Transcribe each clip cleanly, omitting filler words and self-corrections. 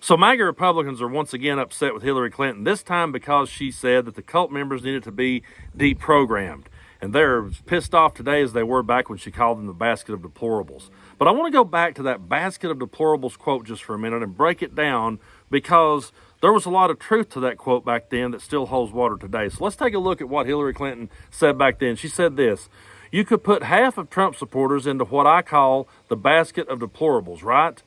So MAGA Republicans are once again upset with Hillary Clinton, this time because she said that the cult members needed to be deprogrammed. And they're as pissed off today as they were back when she called them the basket of deplorables. But I want to go back to that basket of deplorables quote just for a minute and break it down, because there was a lot of truth to that quote back then that still holds water today. So let's take a look at what Hillary Clinton said back then. She said this: "You could put half of Trump supporters into what I call the basket of deplorables, right?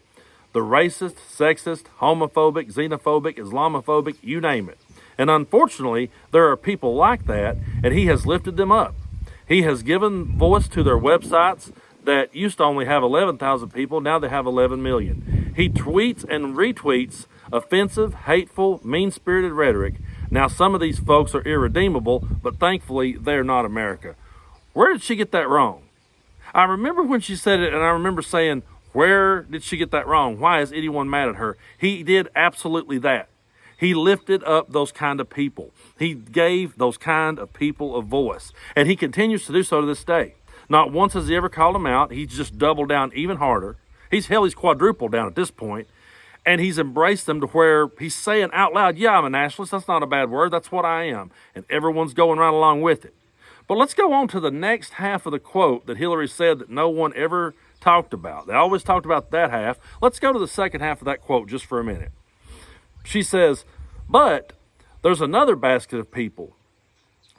The racist, sexist, homophobic, xenophobic, Islamophobic, you name it. And unfortunately, there are people like that, and he has lifted them up. He has given voice to their websites that used to only have 11,000 people, now they have 11 million. He tweets and retweets offensive, hateful, mean-spirited rhetoric. Now, some of these folks are irredeemable, but thankfully, they're not America." Where did she get that wrong? I remember when she said it, and I remember saying, where did she get that wrong? Why is anyone mad at her? He did absolutely that. He lifted up those kind of people. He gave those kind of people a voice. And he continues to do so to this day. Not once has he ever called them out. He's just doubled down even harder. He's quadrupled down at this point. And he's embraced them to where he's saying out loud, yeah, I'm a nationalist. That's not a bad word. That's what I am. And everyone's going right along with it. But let's go on to the next half of the quote that Hillary said that no one ever talked about. They always talked about that half. Let's go to the second half of that quote just for a minute. She says, "But there's another basket of people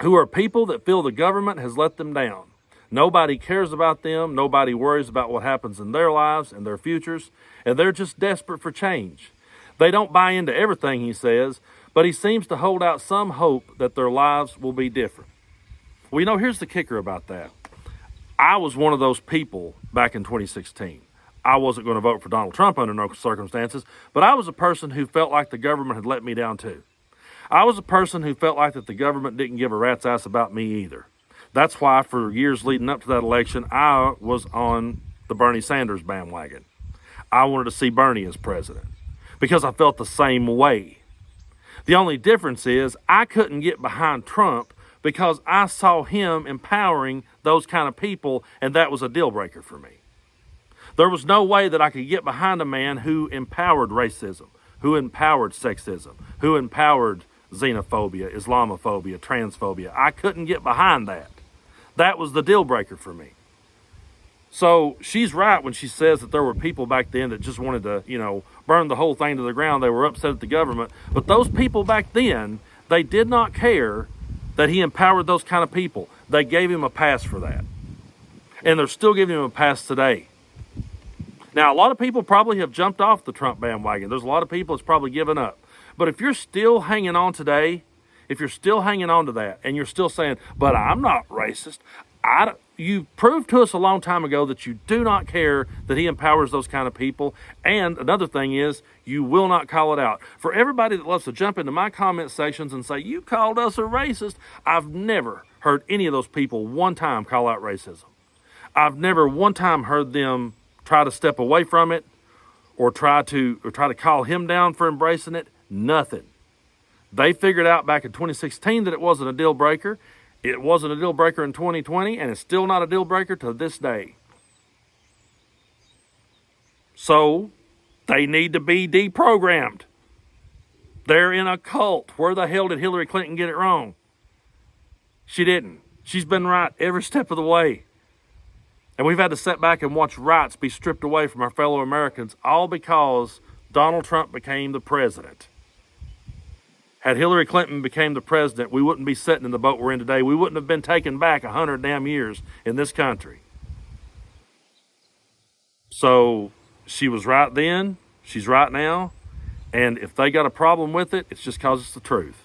who are people that feel the government has let them down. Nobody cares about them. Nobody worries about what happens in their lives and their futures. And they're just desperate for change. They don't buy into everything he says, but he seems to hold out some hope that their lives will be different." Well, here's the kicker about that. I was one of those people back in 2016. I wasn't going to vote for Donald Trump under no circumstances, but I was a person who felt like the government had let me down too. I was a person who felt like that the government didn't give a rat's ass about me either. That's why for years leading up to that election, I was on the Bernie Sanders bandwagon. I wanted to see Bernie as president because I felt the same way. The only difference is I couldn't get behind Trump because I saw him empowering those kind of people, and that was a deal breaker for me. There was no way that I could get behind a man who empowered racism, who empowered sexism, who empowered xenophobia, Islamophobia, transphobia. I couldn't get behind that. That was the deal breaker for me. So she's right when she says that there were people back then that just wanted to, burn the whole thing to the ground. They were upset at the government. But those people back then, they did not care that he empowered those kind of people. They gave him a pass for that. And they're still giving him a pass today. Now, a lot of people probably have jumped off the Trump bandwagon. There's a lot of people that's probably given up. But if you're still hanging on today, if you're still hanging on to that, and you're still saying, but I'm not racist, you proved to us a long time ago that you do not care that he empowers those kind of people. And another thing is, you will not call it out. For everybody that loves to jump into my comment sections and say, you called us a racist, I've never heard any of those people one time call out racism. I've never one time heard them try to step away from it or try to call him down for embracing it. Nothing. They figured out back in 2016 that it wasn't a deal breaker. It wasn't a deal breaker in 2020, and it's still not a deal breaker to this day. So, they need to be deprogrammed. They're in a cult. Where the hell did Hillary Clinton get it wrong? She didn't. She's been right every step of the way. And we've had to sit back and watch rights be stripped away from our fellow Americans, all because Donald Trump became the president. Had Hillary Clinton became the president, we wouldn't be sitting in the boat we're in today. We wouldn't have been taken back 100 damn years in this country. So she was right then, she's right now, and if they got a problem with it, it's just because it's the truth.